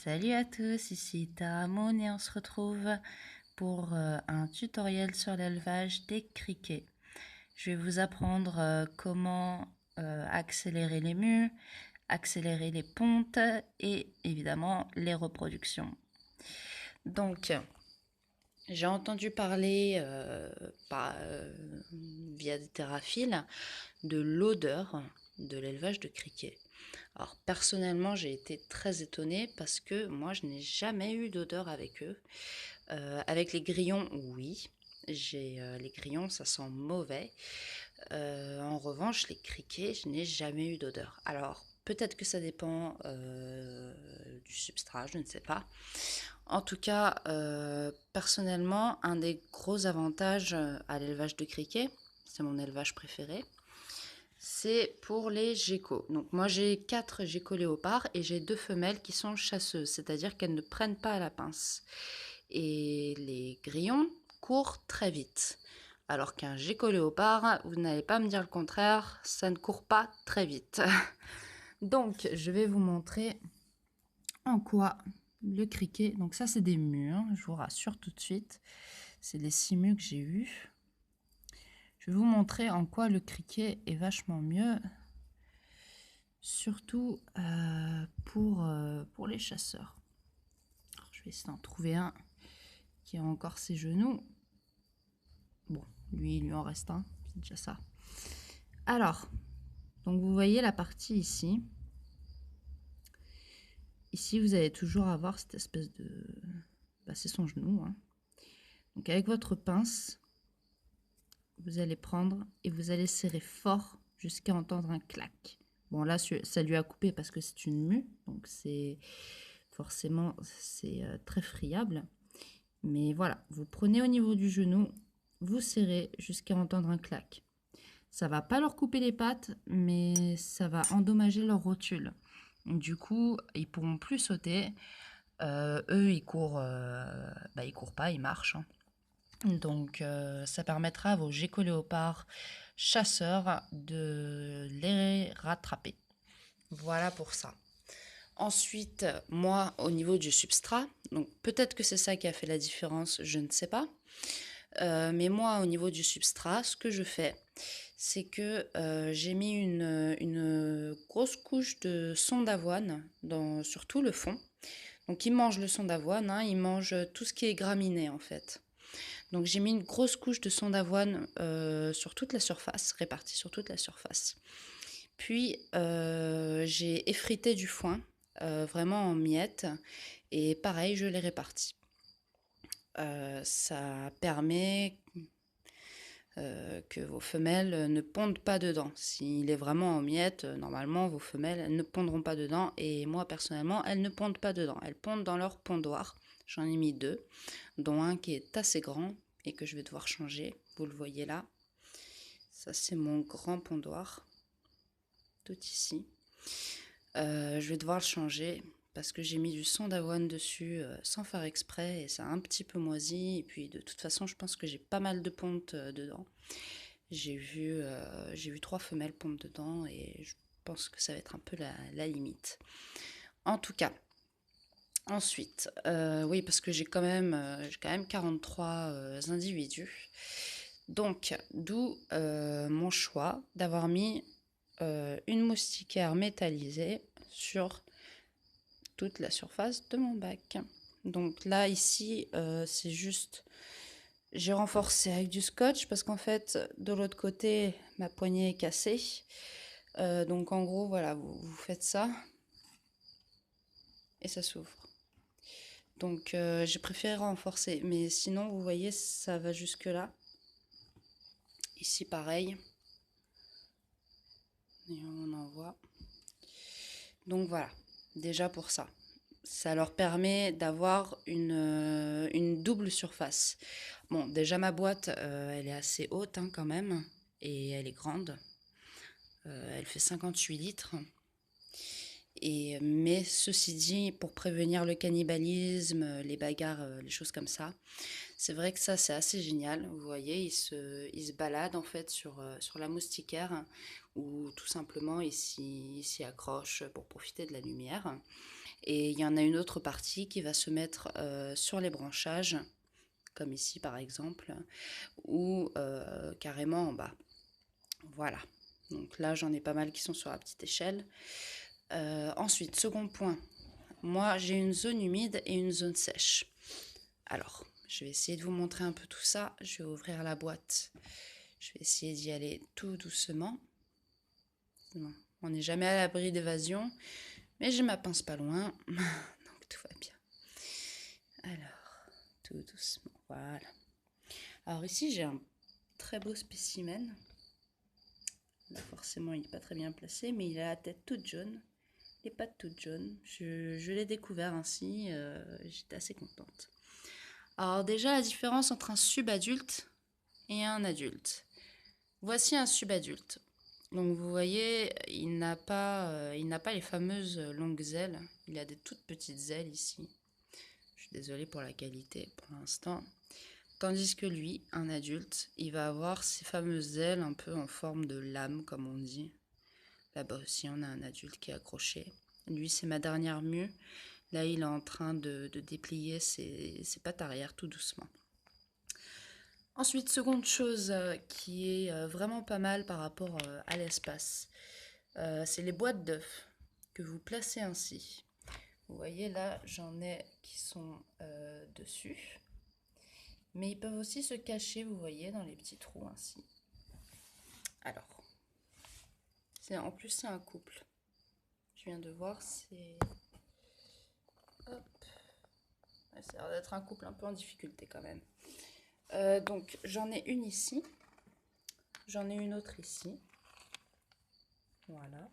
Salut à tous, ici Taramon et on se retrouve pour un tutoriel sur l'élevage des criquets. Je vais vous apprendre comment accélérer les mues, accélérer les pontes et évidemment les reproductions. Donc, j'ai entendu parler via des théraphiles de l'odeur de l'élevage de criquets. Alors personnellement, j'ai été très étonnée parce que moi, je n'ai jamais eu d'odeur avec eux. Avec les grillons, oui. Les grillons, ça sent mauvais. En revanche, les criquets, je n'ai jamais eu d'odeur. Alors, peut-être que ça dépend du substrat, je ne sais pas. En tout cas, personnellement, un des gros avantages à l'élevage de criquets, c'est mon élevage préféré, c'est pour les geckos. Donc moi j'ai 4 geckos léopards et j'ai 2 femelles qui sont chasseuses, c'est-à-dire qu'elles ne prennent pas à la pince. Et les grillons courent très vite. Alors qu'un gecko léopard, vous n'allez pas me dire le contraire, ça ne court pas très vite. Donc je vais vous montrer en quoi le criquet, donc ça c'est des mues, hein, je vous rassure tout de suite, c'est les 6 mues que j'ai eues. Je vais vous montrer en quoi le criquet est vachement mieux, surtout pour les chasseurs. Alors, je vais essayer d'en trouver un qui a encore ses genoux. Bon, lui, il lui en reste un, c'est déjà ça. Alors, donc vous voyez la partie ici. Ici, vous allez toujours avoir cette espèce de... Bah, c'est son genou, hein. Donc avec votre pince, vous allez prendre et vous allez serrer fort jusqu'à entendre un clac. Bon là, ça lui a coupé parce que c'est une mue, donc c'est forcément c'est très friable. Mais voilà, vous prenez au niveau du genou, vous serrez jusqu'à entendre un clac. Ça va pas leur couper les pattes, mais ça va endommager leur rotule. Du coup, ils pourront plus sauter. Eux, ils courent pas, ils marchent, hein. Donc, ça permettra à vos geckos-léopards chasseurs de les rattraper. Voilà pour ça. Ensuite, moi, au niveau du substrat, donc peut-être que c'est ça qui a fait la différence, je ne sais pas. Mais moi, au niveau du substrat, ce que je fais, c'est que j'ai mis une grosse couche de son d'avoine sur tout le fond. Donc, ils mangent le son d'avoine, hein, ils mangent tout ce qui est graminé en fait. Donc j'ai mis une grosse couche de son d'avoine sur toute la surface, répartie sur toute la surface. Puis j'ai effrité du foin, vraiment en miettes, et pareil, je l'ai réparti. Ça permet que vos femelles ne pondent pas dedans. S'il est vraiment en miettes, normalement vos femelles elles ne pondront pas dedans, et moi personnellement, elles ne pondent pas dedans. Elles pondent dans leur pondoir. J'en ai mis 2, dont un qui est assez grand et que je vais devoir changer. Vous le voyez là. Ça, c'est mon grand pondoir, tout ici. Je vais devoir le changer parce que j'ai mis du son d'avoine dessus sans faire exprès et ça a un petit peu moisi. Et puis de toute façon, je pense que j'ai pas mal de pontes dedans. J'ai vu 3 femelles pondre dedans et je pense que ça va être un peu la limite. En tout cas, ensuite, oui, parce que j'ai quand même 43 individus. Donc, d'où mon choix d'avoir mis une moustiquaire métallisée sur toute la surface de mon bac. Donc là, ici, c'est juste... J'ai renforcé avec du scotch parce qu'en fait, de l'autre côté, ma poignée est cassée. Donc en gros, voilà, vous faites ça et ça s'ouvre. Donc j'ai préféré renforcer, mais sinon vous voyez ça va jusque là. Ici pareil. Et on en voit. Donc voilà, déjà pour ça. Ça leur permet d'avoir une double surface. Bon, déjà ma boîte, elle est assez haute hein, quand même, et elle est grande. Elle fait 58 litres. Mais ceci dit, pour prévenir le cannibalisme, les bagarres, les choses comme ça, c'est vrai que ça c'est assez génial. Vous voyez, ils se baladent en fait sur la moustiquaire ou tout simplement ils s'y accrochent pour profiter de la lumière. Et il y en a une autre partie qui va se mettre sur les branchages, comme ici par exemple, ou carrément en bas. Voilà. Donc là, j'en ai pas mal qui sont sur la petite échelle. Ensuite, second point, moi j'ai une zone humide et une zone sèche. Alors, je vais essayer de vous montrer un peu tout ça. Je vais ouvrir la boîte. Je vais essayer d'y aller tout doucement. Non, on n'est jamais à l'abri d'évasion, mais j'ai ma pince pas loin, donc tout va bien. Alors, tout doucement, voilà. Alors ici, j'ai un très beau spécimen. Là, forcément, il n'est pas très bien placé, mais il a la tête toute jaune, les pattes toutes jaunes. Je l'ai découvert ainsi, j'étais assez contente. Alors déjà, la différence entre un subadulte et un adulte. Voici un subadulte. Donc vous voyez, il n'a pas les fameuses longues ailes. Il a des toutes petites ailes ici. Je suis désolée pour la qualité pour l'instant. Tandis que lui, un adulte, il va avoir ces fameuses ailes un peu en forme de lame, comme on dit. Là-bas aussi, on a un adulte qui est accroché. Lui, c'est ma dernière mue. Là, il est en train de déplier ses pattes arrière tout doucement. Ensuite, seconde chose qui est vraiment pas mal par rapport à l'espace, c'est les boîtes d'œufs que vous placez ainsi. Vous voyez là, j'en ai qui sont dessus. Mais ils peuvent aussi se cacher, vous voyez, dans les petits trous ainsi. Alors, en plus c'est un couple. Je viens de voir, c'est... Hop. Ça a l'air d'être un couple un peu en difficulté quand même. Donc j'en ai une ici. J'en ai une autre ici. Voilà.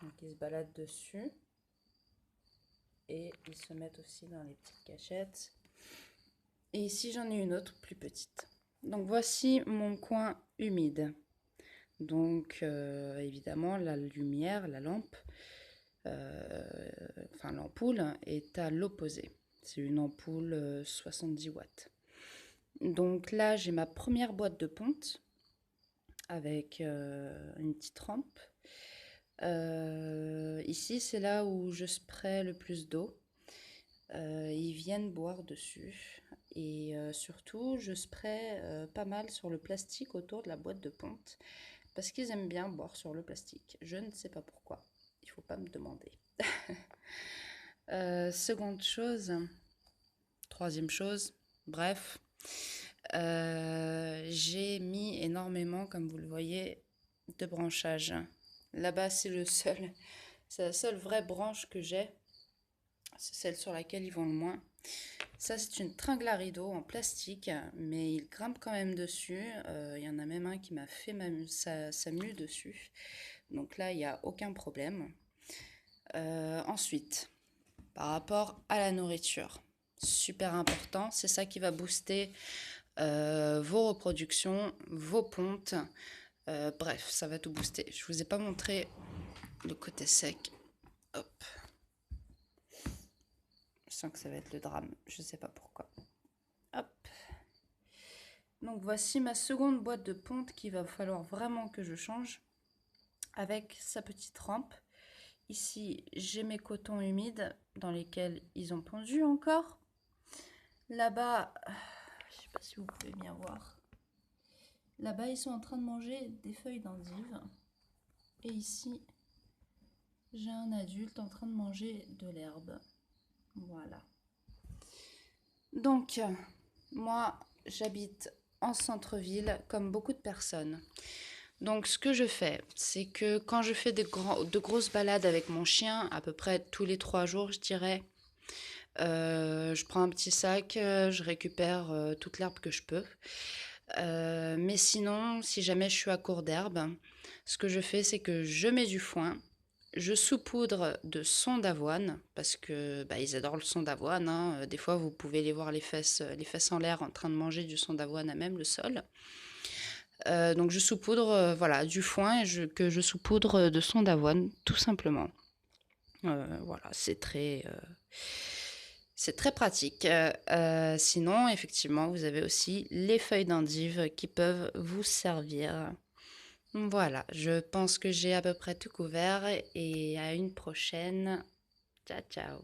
Donc ils se baladent dessus. Et ils se mettent aussi dans les petites cachettes. Et ici j'en ai une autre plus petite. Donc voici mon coin humide. Donc évidemment la lumière, la lampe, enfin l'ampoule est à l'opposé. C'est une ampoule 70 watts. Donc là j'ai ma première boîte de ponte avec une petite rampe. Ici c'est là où je spray le plus d'eau. Ils viennent boire dessus. Et surtout, je spray pas mal sur le plastique autour de la boîte de ponte parce qu'ils aiment bien boire sur le plastique. Je ne sais pas pourquoi. Il ne faut pas me demander. Seconde chose, troisième chose, bref, j'ai mis énormément, comme vous le voyez, de branchages. Là-bas, c'est la seule vraie branche que j'ai. C'est celle sur laquelle ils vont le moins. Ça, c'est une tringle à rideau en plastique, mais il grimpe quand même dessus. Il y en a même un qui m'a fait sa mue dessus. Donc là, il n'y a aucun problème. Ensuite, par rapport à la nourriture, super important, c'est ça qui va booster vos reproductions, vos pontes. Bref, ça va tout booster. Je vous ai pas montré le côté sec. Hop. Je sens que ça va être le drame, je sais pas pourquoi. Hop. Donc voici ma seconde boîte de ponte qu'il va falloir vraiment que je change avec sa petite rampe. Ici, j'ai mes cotons humides dans lesquels ils ont pondu encore. Là-bas, je sais pas si vous pouvez bien voir. Là-bas, ils sont en train de manger des feuilles d'endive. Et ici, j'ai un adulte en train de manger de l'herbe. Voilà. Donc, moi, j'habite en centre-ville comme beaucoup de personnes. Donc ce que je fais, c'est que quand je fais de grosses balades avec mon chien, à peu près tous les 3 jours, je dirais, je prends un petit sac, je récupère toute l'herbe que je peux. Mais sinon, si jamais je suis à court d'herbe, ce que je fais, c'est que je mets du foin, je saupoudre de son d'avoine, parce que ils adorent le son d'avoine, hein. Des fois, vous pouvez les voir les fesses en l'air en train de manger du son d'avoine à même le sol. Donc je saupoudre voilà, du foin que je saupoudre de son d'avoine, tout simplement. Voilà, c'est très pratique. Sinon, effectivement, vous avez aussi les feuilles d'endive qui peuvent vous servir. Voilà, je pense que j'ai à peu près tout couvert et à une prochaine. Ciao, ciao.